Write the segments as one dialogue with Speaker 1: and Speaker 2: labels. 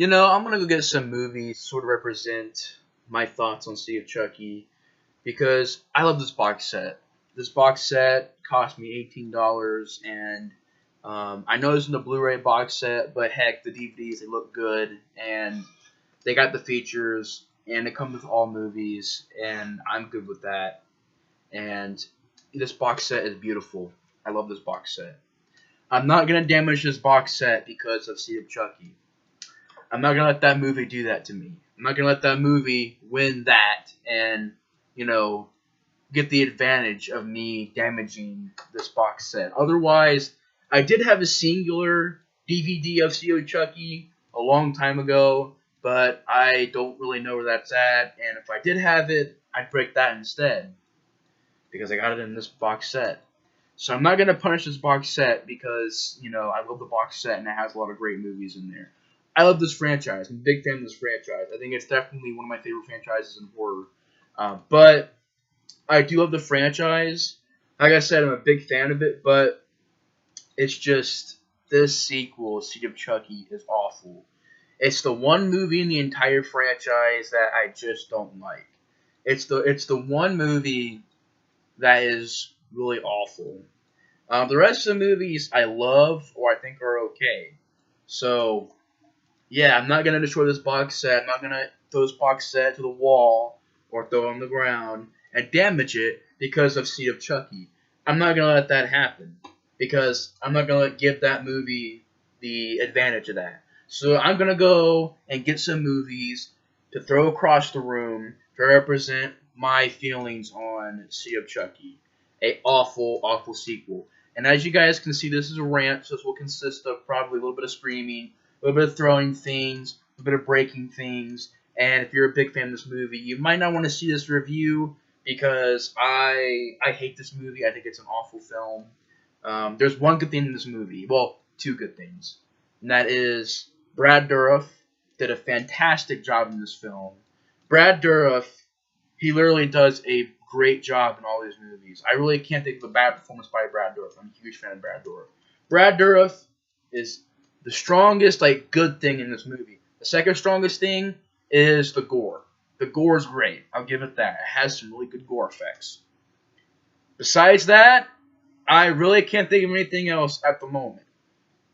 Speaker 1: I'm gonna go get some movies to sort of represent my thoughts on City of Chucky because I love this box set. This box set cost me $18, and I know it's in the Blu-ray box set, but heck, the DVDs they look good, and they got the features, and it comes with all movies, and I'm good with that. And this box set is beautiful. I love this box set. I'm not gonna damage this box set because of City of Chucky. I'm not gonna let that movie do that to me. I'm not gonna let that movie win that and, you know, get the advantage of me damaging this box set. Otherwise, I did have a singular DVD of CO Chucky a long time ago, but I don't really know where that's at. And if I did have it, I'd break that instead because I got it in this box set. So I'm not gonna punish this box set because I love the box set and it has a lot of great movies in there. I love this franchise. I'm a big fan of this franchise. I think it's definitely one of my favorite franchises in horror. But I do love the franchise. Like I said, I'm a big fan of it, but it's just this sequel, City of Chucky, is awful. It's the one movie in the entire franchise that I just don't like. It's the one movie that is really awful. The rest of the movies I love or I think are okay. So yeah, I'm not gonna destroy this box set. I'm not gonna throw this box set to the wall or throw it on the ground and damage it because of Seed of Chucky. I'm not gonna let that happen because I'm not gonna give that movie the advantage of that. So I'm gonna go and get some movies to throw across the room to represent my feelings on Seed of Chucky, a awful, awful sequel. And as you guys can see, this is a rant, so this will consist of probably a little bit of screaming, a little bit of throwing things, a little bit of breaking things. And if you're a big fan of this movie, you might not want to see this review because I hate this movie. I think it's an awful film. There's one good thing in this movie. Well, two good things. And that is Brad Dourif did a fantastic job in this film. Brad Dourif, he literally does a great job in all these movies. I really can't think of a bad performance by Brad Dourif. I'm a huge fan of Brad Dourif. Brad Dourif is the strongest, good thing in this movie. The second strongest thing is the gore. The gore is great. I'll give it that. It has some really good gore effects. Besides that, I really can't think of anything else at the moment.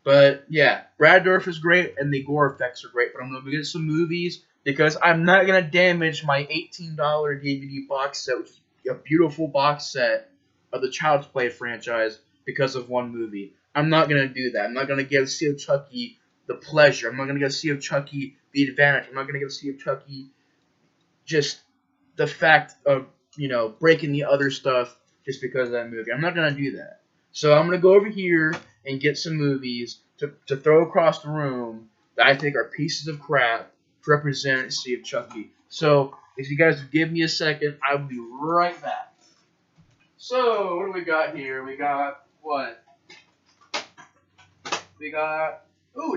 Speaker 1: But yeah, Brad Dourif is great and the gore effects are great. But I'm going to get some movies because I'm not going to damage my $18 DVD box set, which is a beautiful box set of the Child's Play franchise because of one movie. I'm not going to do that. I'm not going to give Sea of Chucky the pleasure. I'm not going to give Sea of Chucky the advantage. I'm not going to give Sea of Chucky just the fact of, breaking the other stuff just because of that movie. I'm not going to do that. So I'm going to go over here and get some movies to throw across the room that I think are pieces of crap to represent Sea of Chucky. So if you guys give me a second, I will be right back. So what do we got here? We got what? We got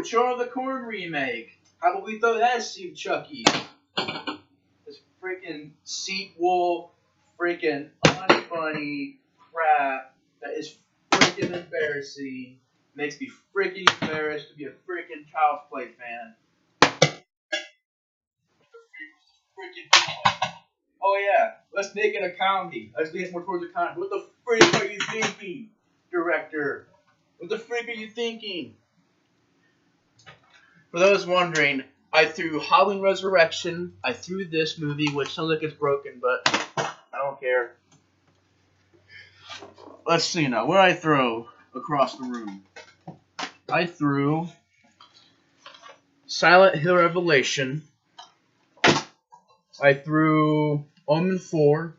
Speaker 1: Children of the Corn remake. How about we throw that at Sea of Chucky? This freaking sequel, freaking unfunny crap that is freaking embarrassing. Makes me freaking embarrassed to be a freaking Child's Play fan. Oh yeah, let's make it a comedy. Let's lean more towards a comedy. What the freak are you thinking, director? What the freak are you thinking? For those wondering, I threw Halloween Resurrection. I threw this movie, which sounds like it's broken, but I don't care. Let's see now. What did I throw across the room? I threw Silent Hill Revelation. I threw Omen 4.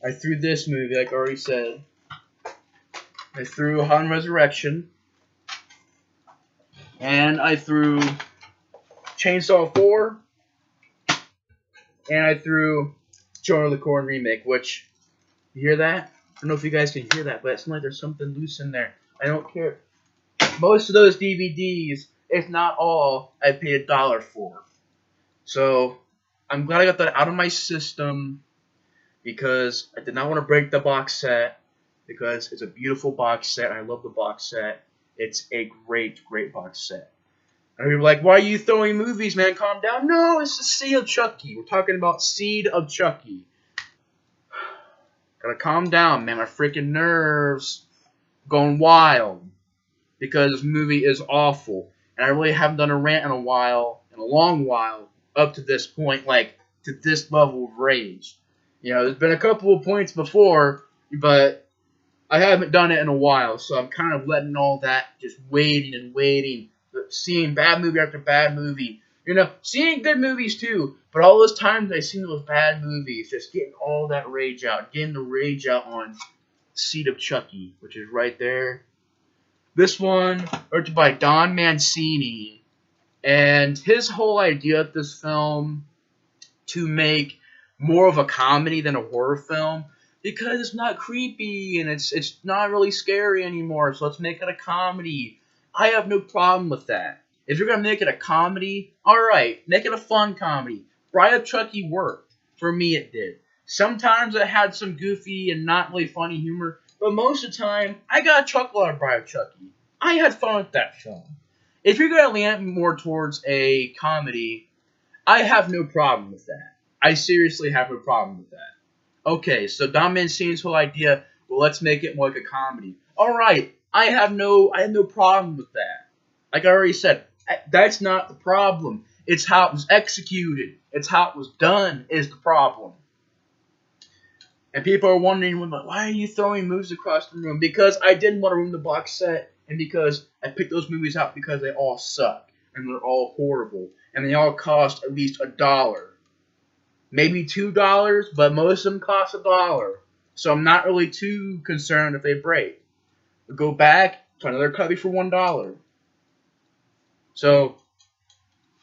Speaker 1: I threw this movie, like I already said. I threw Halloween Resurrection. And I threw Chainsaw 4. And I threw Children of the Corn remake, which, you hear that? I don't know if you guys can hear that, but it seems like there's something loose in there. I don't care. Most of those DVDs, if not all, I paid $1 for. So, I'm glad I got that out of my system because I did not want to break the box set because it's a beautiful box set. I love the box set. It's a great, great box set. And people are like, why are you throwing movies, man? Calm down. No, it's the Seed of Chucky. We're talking about Seed of Chucky. Gotta calm down, man. My freaking nerves going wild because this movie is awful. And I really haven't done a rant in a long while, up to this point, like, to this level of rage. You know, there's been a couple of points before, but I haven't done it in a while, so I'm kind of letting all that just waiting and waiting, seeing bad movie after bad movie. You know, seeing good movies too, but all those times I've seen those bad movies, just getting all that rage out, getting the rage out on Seed of Chucky, which is right there. This one, directed by Don Mancini, and his whole idea of this film to make more of a comedy than a horror film, because it's not creepy and it's not really scary anymore, so let's make it a comedy. I have no problem with that. If you're going to make it a comedy, alright, make it a fun comedy. Bride of Chucky worked. For me, it did. Sometimes it had some goofy and not really funny humor, but most of the time, I got a chuckle out of Bride of Chucky. I had fun with that film. If you're going to land more towards a comedy, I have no problem with that. I seriously have no problem with that. Okay, so Don Mancini's whole idea, well, let's make it more like a comedy. Alright, I have no problem with that. Like I already said, that's not the problem. It's how it was executed. It's how it was done is the problem. And people are wondering, why are you throwing movies across the room? Because I didn't want to ruin the box set, and because I picked those movies out because they all suck, and they're all horrible, and they all cost at least $1. Maybe $2, but most of them cost $1. So I'm not really too concerned if they break. We'll go back to another copy for $1. So,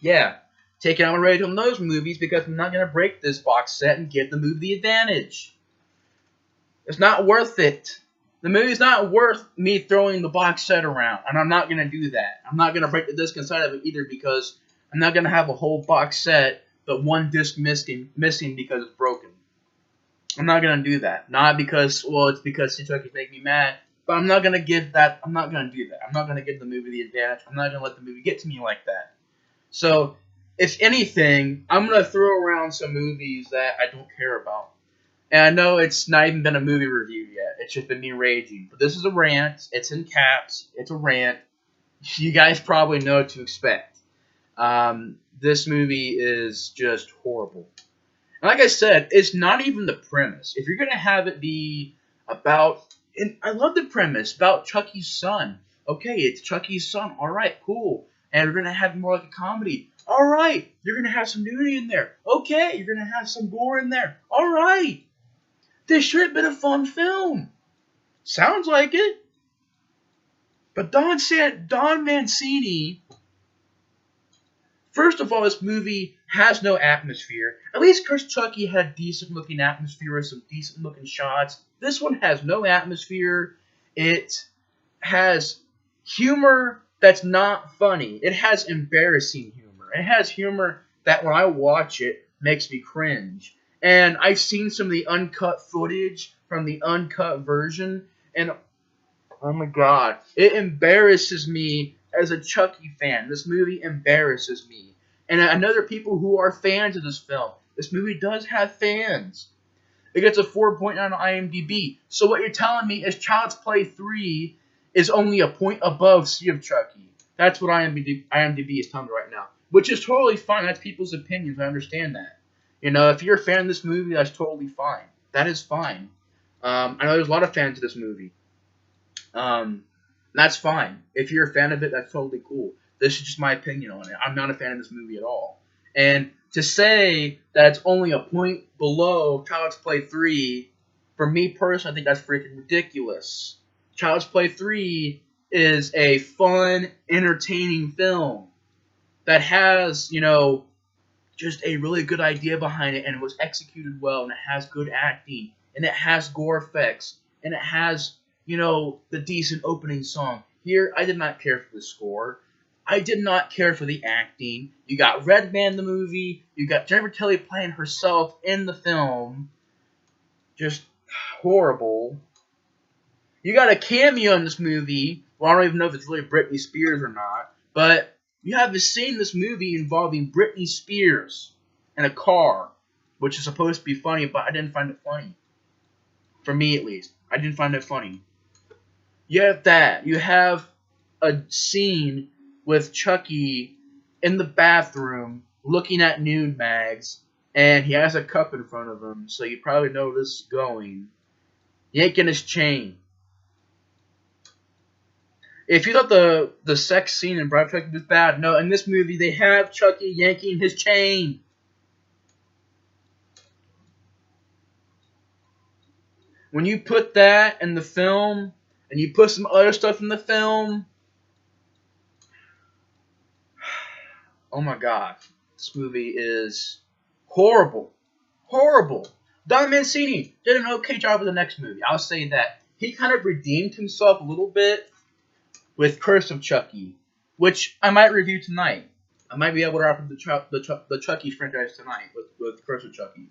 Speaker 1: yeah, taking out my rating on those movies because I'm not going to break this box set and give the movie the advantage. It's not worth it. The movie's not worth me throwing the box set around, and I'm not going to do that. I'm not going to break the disc inside of it either because I'm not going to have a whole box set but one disc missing because it's broken. I'm not going to do that. Not because, well, it's because Chucky's making me mad, but I'm not going to give that. I'm not going to do that. I'm not going to give the movie the advantage. I'm not going to let the movie get to me like that. So, if anything, I'm going to throw around some movies that I don't care about. And I know it's not even been a movie review yet. It's just been me raging. But this is a rant. It's in caps. It's a rant. You guys probably know what to expect. This movie is just horrible. And like I said, it's not even the premise. If you're going to have it be about, and I love the premise, about Chucky's son. Okay, it's Chucky's son. All right, cool. And we're going to have more like a comedy. All right, you're going to have some nudity in there. Okay, you're going to have some gore in there. All right. This should have been a fun film. Sounds like it. But Don Mancini, first of all, this movie has no atmosphere. At least Curse Chucky had a decent-looking atmosphere with some decent-looking shots. This one has no atmosphere. It has humor that's not funny. It has embarrassing humor. It has humor that when I watch it makes me cringe. And I've seen some of the uncut footage from the uncut version, and oh my god, it embarrasses me as a Chucky fan. This movie embarrasses me. And I know there are people who are fans of this film. This movie does have fans. It gets a 4.9 on IMDb. So what you're telling me is Child's Play 3 is only a point above Sea of Chucky. That's what IMDb is telling me right now. Which is totally fine. That's people's opinions. I understand that. You know, if you're a fan of this movie, that's totally fine. That is fine. I know there's a lot of fans of this movie. That's fine. If you're a fan of it, that's totally cool. This is just my opinion on it. I'm not a fan of this movie at all. And to say that it's only a point below Child's Play 3, for me personally, I think that's freaking ridiculous. Child's Play 3 is a fun, entertaining film that has, you know, just a really good idea behind it, and it was executed well, and it has good acting, and it has gore effects, and it has, you know, the decent opening song. Here, I did not care for the score. I did not care for the acting. You got Redman in the movie. You got Jennifer Tilly playing herself in the film. Just horrible. You got a cameo in this movie. Well, I don't even know if it's really Britney Spears or not. But You have a scene in this movie involving Britney Spears and a car, which is supposed to be funny, but I didn't find it funny. For me, at least. I didn't find it funny. You have that. You have a scene with Chucky in the bathroom looking at nude mags, and he has a cup in front of him, so you probably know this is going. Yanking his chain. If you thought the sex scene in Bride of Chucky was bad, no, in this movie they have Chucky yanking his chain. When you put that in the film, and you put some other stuff in the film, oh my god, this movie is horrible. Horrible. Don Mancini did an okay job with the next movie. I'll say that. He kind of redeemed himself a little bit with Curse of Chucky, which I might review tonight. I might be able to wrap up the Chucky franchise tonight with Curse of Chucky.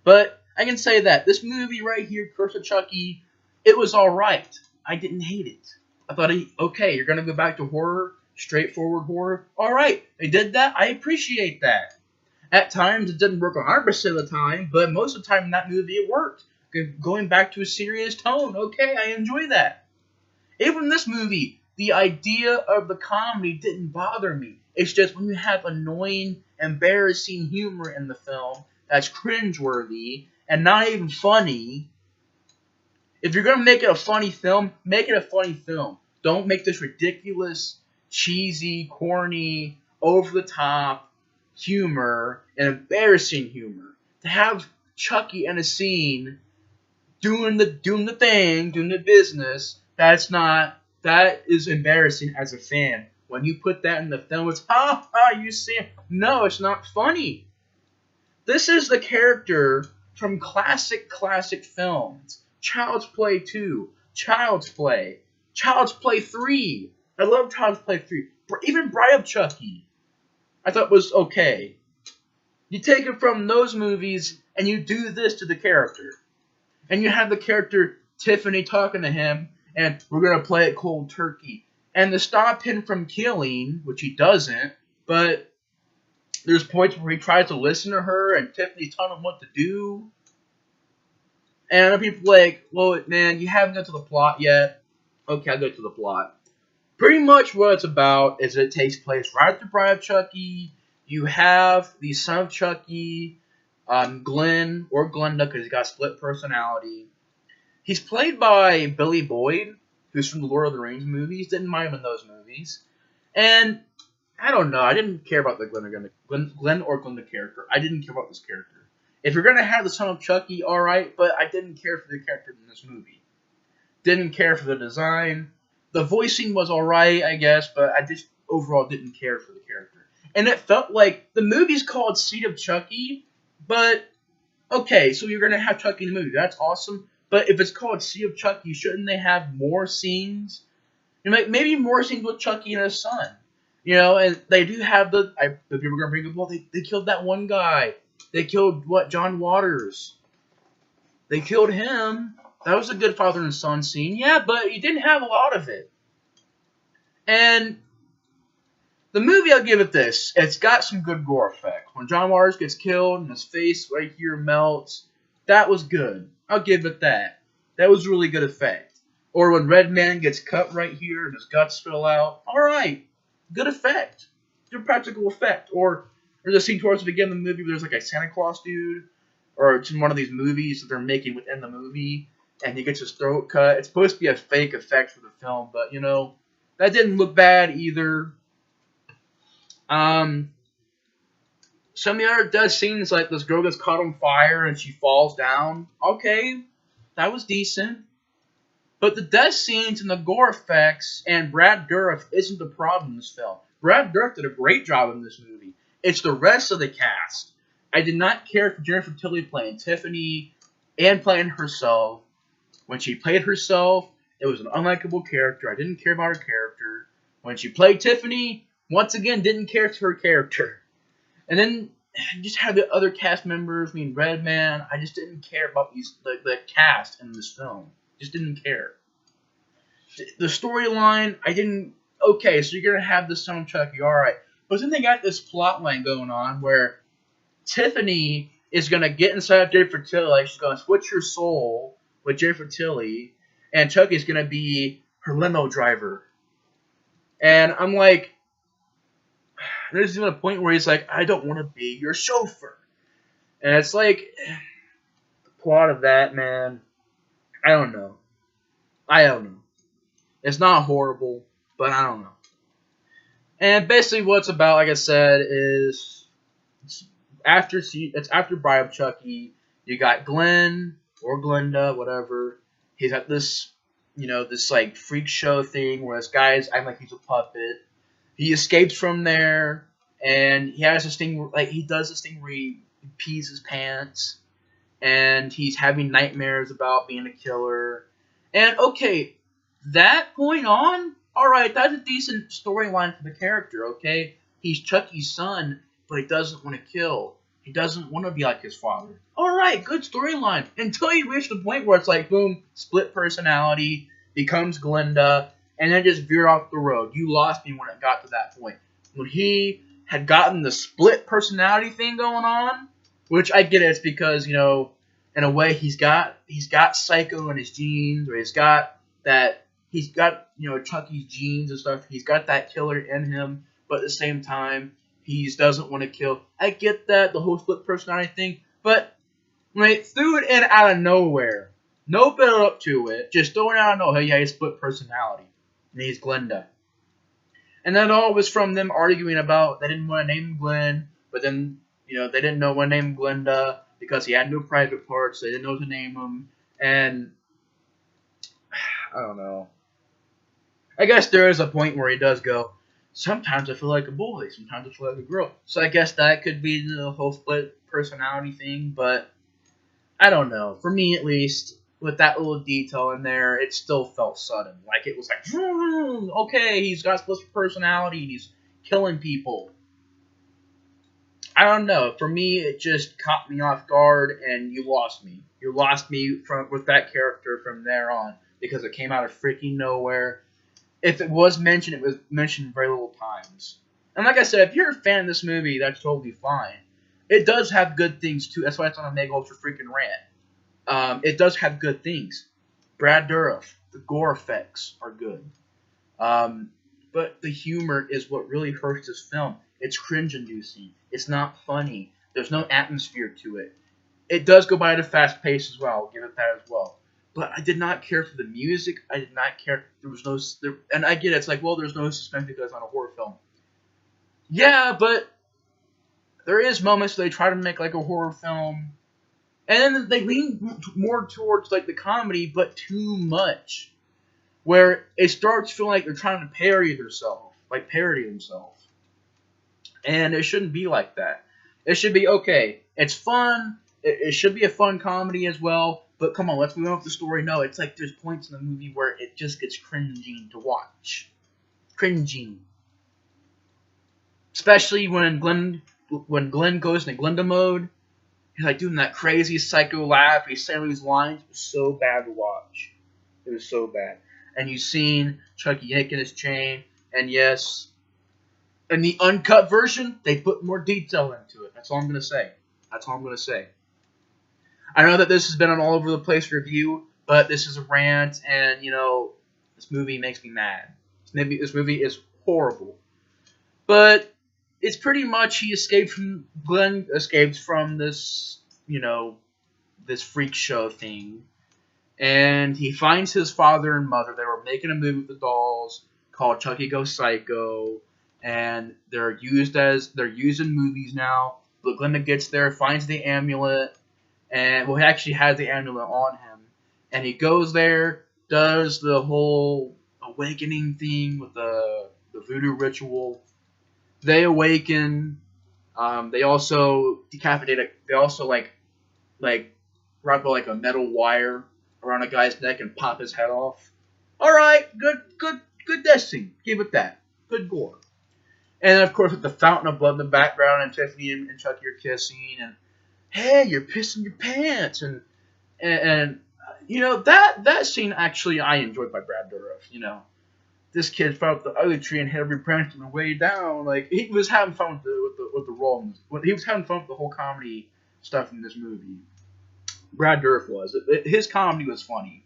Speaker 1: But I can say that this movie right here, Curse of Chucky, it was alright. I didn't hate it. I thought, okay, you're going to go back to horror, straightforward horror. Alright, they did that. I appreciate that. At times, it didn't work 100% of the time, but most of the time in that movie, it worked. Going back to a serious tone, okay, I enjoy that. Even in this movie, the idea of the comedy didn't bother me. It's just when you have annoying, embarrassing humor in the film that's cringeworthy and not even funny. If you're going to make it a funny film, make it a funny film. Don't make this ridiculous, cheesy, corny, over-the-top humor and embarrassing humor. To have Chucky in a scene doing the thing, doing the business, that is embarrassing as a fan. When you put that in the film, it's, you see it. No, it's not funny. This is the character from classic films. Child's Play 2, Child's Play, Child's Play 3. I love Child's Play 3. Even Bride of Chucky, I thought was okay. You take it from those movies and you do this to the character. And you have the character Tiffany talking to him, and we're going to play it cold turkey. And to stop him from killing, which he doesn't, but there's points where he tries to listen to her, and Tiffany's telling him what to do. And other people are like, well, man, you haven't got to the plot yet. Okay, I'll go to the plot. Pretty much what it's about is it takes place right after Bride of Chucky. You have the son of Chucky, Glenn, or Glenda, because he's got split personality. He's played by Billy Boyd, who's from the Lord of the Rings movies. Didn't mind him in those movies. And I don't know. I didn't care about the Glenn or Glenda character. I didn't care about this character. If you're going to have the son of Chucky, alright, but I didn't care for the character in this movie. Didn't care for the design. The voicing was alright, I guess, but I just overall didn't care for the character. And it felt like the movie's called Seed of Chucky, but okay, so you're going to have Chucky in the movie. That's awesome. But if it's called Seed of Chucky, shouldn't they have more scenes? You know, maybe more scenes with Chucky and his son. You know, and they do have the people are going to bring up, well, they killed that one guy. They killed, John Waters. They killed him. That was a good father and son scene. Yeah, but you didn't have a lot of it. And the movie, I'll give it this. It's got some good gore effect. When John Waters gets killed and his face right here melts, that was good. I'll give it that. That was really good effect. Or when Red Man gets cut right here and his guts spill out. Alright. Good effect. Good practical effect. Or there's a scene towards the beginning of the movie where there's like a Santa Claus dude. Or it's in one of these movies that they're making within the movie. And he gets his throat cut. It's supposed to be a fake effect for the film. But, you know, that didn't look bad either. Some of the other death scenes, like this girl gets caught on fire and she falls down. Okay, that was decent. But the death scenes and the gore effects and Brad Dourif isn't the problem in this film. Brad Dourif did a great job in this movie. It's the rest of the cast. I did not care for Jennifer Tilly playing Tiffany and playing herself. When she played herself, it was an unlikable character. I didn't care about her character. When she played Tiffany, once again, didn't care for her character. And then you just had the other cast members, Red Man. I just didn't care about the cast in this film. Just didn't care. The storyline, I didn't. okay, so you're gonna have the son of Chucky, all right. But then they got this plot line going on where Tiffany is gonna get inside of Jennifer Tilly, like she's gonna switch her soul with Jennifer Tilly, and Chucky's gonna be her limo driver. And I'm like, there's even a point where he's like, I don't want to be your chauffeur. And it's like, the plot of that, man, I don't know. It's not horrible, but I don't know. And basically what it's about, like I said, is it's after Bride of Chucky. You got Glenn or Glenda, whatever. He's got this, this like freak show thing where this guy's acting like he's a puppet. He escapes from there, and he has this thing he does this thing where he pees his pants, and he's having nightmares about being a killer. And okay, that point on, all right, that's a decent storyline for the character. Okay, he's Chucky's son, but he doesn't want to kill. He doesn't want to be like his father. All right, good storyline until you reach the point where it's like, boom, split personality, becomes Glenda, and then just veer off the road. You lost me when it got to that point. When he had gotten the split personality thing going on, which I get it's because, in a way he's got psycho in his genes, or he's got Chucky's genes and stuff. He's got that killer in him, but at the same time, he doesn't want to kill. I get that, the whole split personality thing, but when they threw it in out of nowhere, no build up to it, just throwing it out of nowhere, yeah, he's split personality, and he's Glenda. And that all was from them arguing about they didn't want to name him Glenn, but then, they didn't know what to name Glenda because he had no private parts, so they didn't know what to name him, and I don't know. I guess there is a point where he does go, sometimes I feel like a boy, sometimes I feel like a girl. So I guess that could be the whole split personality thing, but I don't know. For me, at least, with that little detail in there, it still felt sudden. Like, it was like, okay, he's got split personality and he's killing people. I don't know. For me, it just caught me off guard, and you lost me. You lost me with that character from there on, because it came out of freaking nowhere. If it was mentioned, it was mentioned very little times. And like I said, if you're a fan of this movie, that's totally fine. It does have good things, too. That's why it's on a mega ultra freaking rant. It does have good things. Brad Dourif, the gore effects are good. But the humor is what really hurts this film. It's cringe-inducing. It's not funny. There's no atmosphere to it. It does go by at a fast pace as well. I'll give it that as well. But I did not care for the music. I did not care. There was no... and I get it. It's like, well, there's no suspense because it's on a horror film. Yeah, but there is moments where they try to make like a horror film. And then they lean more towards like the comedy, but too much. Where it starts feeling like they're trying to parody themselves. Like parody themselves. And it shouldn't be like that. It should be, okay, it's fun. It should be a fun comedy as well. But come on, let's move on with the story. No, it's like there's points in the movie where it just gets cringing to watch. Cringing. Especially when Glenn goes into Glenda mode. He's like doing that crazy psycho laugh. He's saying these lines. It was so bad to watch. It was so bad. And you've seen Chucky yanking his chain. And yes, in the uncut version, they put more detail into it. That's all I'm going to say. That's all I'm going to say. I know that this has been an all over the place review, but this is a rant, and, this movie makes me mad. This movie is horrible. But it's pretty much Glenn escapes from this, this freak show thing. And he finds his father and mother. They were making a movie with the dolls called Chucky Goes Psycho. And they're used in movies now. But Glenda gets there, finds the amulet, and he actually has the amulet on him. And he goes there, does the whole awakening thing with the voodoo ritual. They awaken. They also decapitate it. They also like wrap like a metal wire around a guy's neck and pop his head off. All right, good death scene. Give it that. Good gore. And then, of course, with the fountain of blood in the background, and Tiffany and Chucky are kissing, and hey, you're pissing your pants, and that scene actually I enjoyed by Brad Dourif. this kid fell up the other tree and hit every branch on the way down. Like, he was having fun with the role. He was having fun with the whole comedy stuff in this movie. Brad Dourif was. His comedy was funny.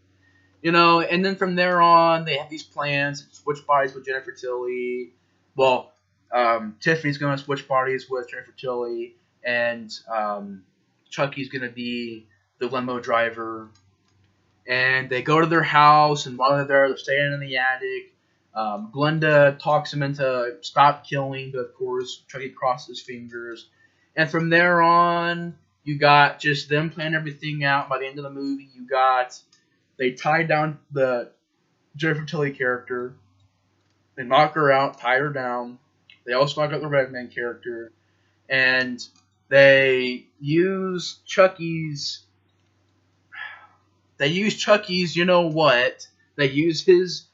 Speaker 1: You know, and then from there on, they have these plans to switch bodies with Jennifer Tilly. Well, Tiffany's going to switch bodies with Jennifer Tilly, and Chucky's going to be the limo driver. And they go to their house, and while they're staying in the attic, Glenda talks him into stop killing, but of course, Chucky crosses his fingers. And from there on, you got just them planning everything out. By the end of the movie, they tied down the Jennifer Tilly character. They knock her out, tie her down. They also knock out the Redman character. And they use Chucky's, you know what? They use his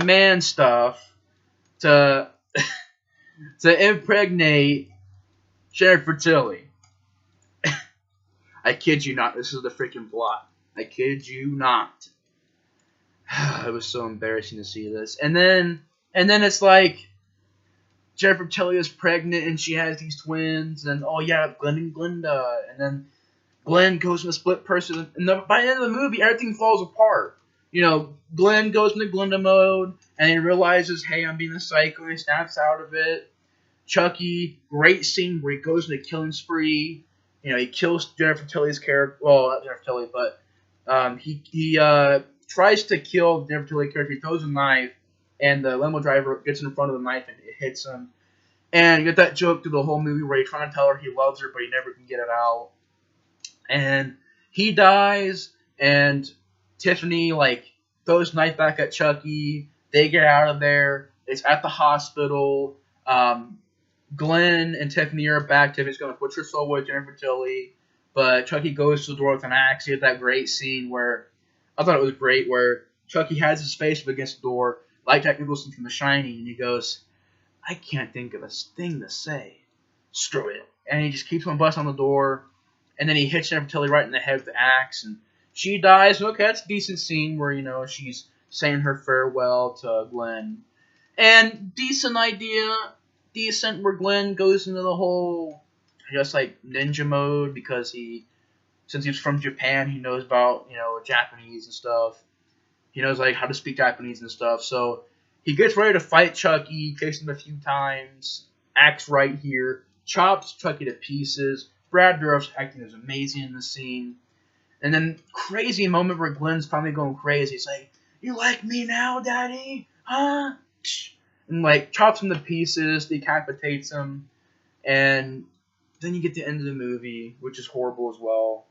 Speaker 1: man stuff to impregnate Jennifer Tilly. I kid you not. This is the freaking plot. I kid you not. It was so embarrassing to see this. And then it's like Jennifer Tilly is pregnant and she has these twins, and oh yeah, Glenn and Glenda, and then Glenn goes in a split person, and by the end of the movie, everything falls apart. You know, Glenn goes into Glenda mode, and he realizes, hey, I'm being a psycho, and he snaps out of it. Chucky, great scene where he goes into a killing spree. You know, he kills Jennifer Tilly's character. Well, not Jennifer Tilly, but he tries to kill Jennifer Tilly's character. He throws a knife, and the limo driver gets in front of the knife, and it hits him. And you get that joke through the whole movie where he's trying to tell her he loves her, but he never can get it out. And he dies, and Tiffany, like, throws the knife back at Chucky. They get out of there. It's at the hospital. Glenn and Tiffany are back. Tiffany's going to put her soul with Jennifer Tilly. But Chucky goes to the door with an axe. He had that great scene where, I thought it was great, where Chucky has his face up against the door, like Jack Nicholson from The Shining, and he goes, I can't think of a thing to say. Screw it. And he just keeps on busting on the door. And then he hits Jennifer Tilly right in the head with the axe, and she dies. Okay, that's a decent scene where, you know, she's saying her farewell to Glenn. And decent idea, decent where Glenn goes into the whole, I guess, like, ninja mode, because since he's from Japan, he knows about, you know, Japanese and stuff. He knows, like, how to speak Japanese and stuff. So he gets ready to fight Chucky, takes him a few times, axe right here, chops Chucky to pieces. Brad Dourif's acting is amazing in the scene. And then crazy moment where Glenn's finally going crazy. He's like, you like me now, Daddy? Huh? And like chops him to pieces, decapitates him. And then you get the end of the movie, which is horrible as well,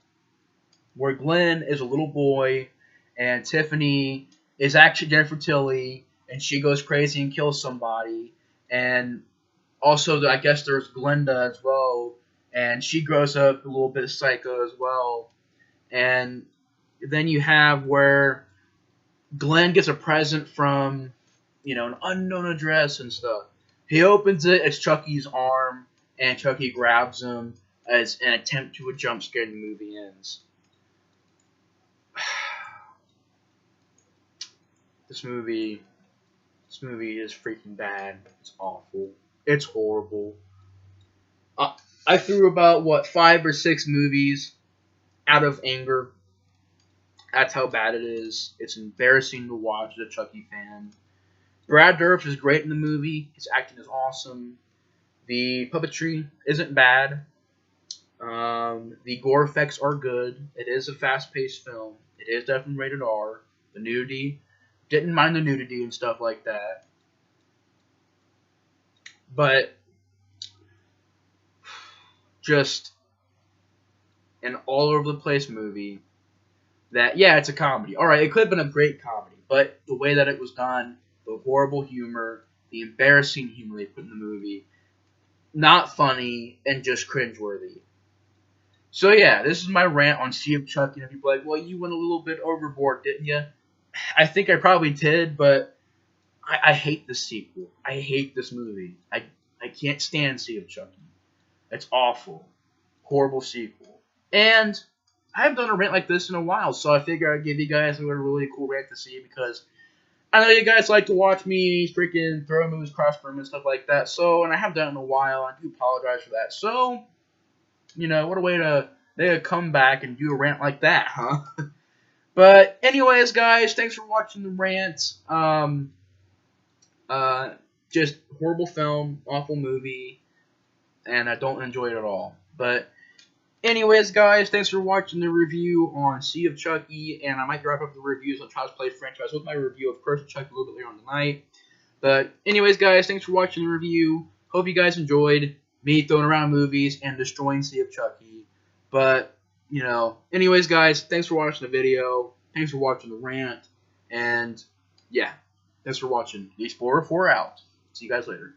Speaker 1: where Glenn is a little boy and Tiffany is actually Jennifer Tilly, and she goes crazy and kills somebody. And also, I guess there's Glenda as well, and she grows up a little bit psycho as well. And then you have where Glenn gets a present from, you know, an unknown address and stuff. He opens it, it's Chucky's arm, and Chucky grabs him as an attempt to a jump scare, and the movie ends. This movie is freaking bad. It's awful. It's horrible. I threw about, 5 or 6 movies out of anger. That's how bad it is. It's embarrassing to watch as a Chucky fan. Brad Dourif is great in the movie. His acting is awesome. The puppetry isn't bad. The gore effects are good. It is a fast-paced film. It is definitely rated R. The nudity, didn't mind the nudity and stuff like that. But just an all-over-the-place movie that, yeah, it's a comedy. Alright, it could have been a great comedy, but the way that it was done, the horrible humor, the embarrassing humor they put in the movie, not funny, and just cringeworthy. So yeah, this is my rant on Sea of Chucky, and people are like, well, you went a little bit overboard, didn't you? I think I probably did, but I hate the sequel. I hate this movie. I can't stand Sea of Chucky. It's awful. Horrible sequel. And I haven't done a rant like this in a while, so I figured I'd give you guys a really cool rant to see, because I know you guys like to watch me freaking throw moves, cross broom, and stuff like that. So, and I haven't done it in a while. I do apologize for that. So, you know, what a way to come back and do a rant like that, huh? But anyways, guys, thanks for watching the rant. Just horrible film, awful movie, and I don't enjoy it at all. But anyways, guys, thanks for watching the review on Sea of Chucky, and I might wrap up the reviews on Child's Play franchise with my review of Curse of Chucky a little bit later on tonight. But anyways, guys, thanks for watching the review. Hope you guys enjoyed me throwing around movies and destroying Sea of Chucky. But, you know, anyways, guys, thanks for watching the video. Thanks for watching the rant. And, yeah, thanks for watching. These 4 out. See you guys later.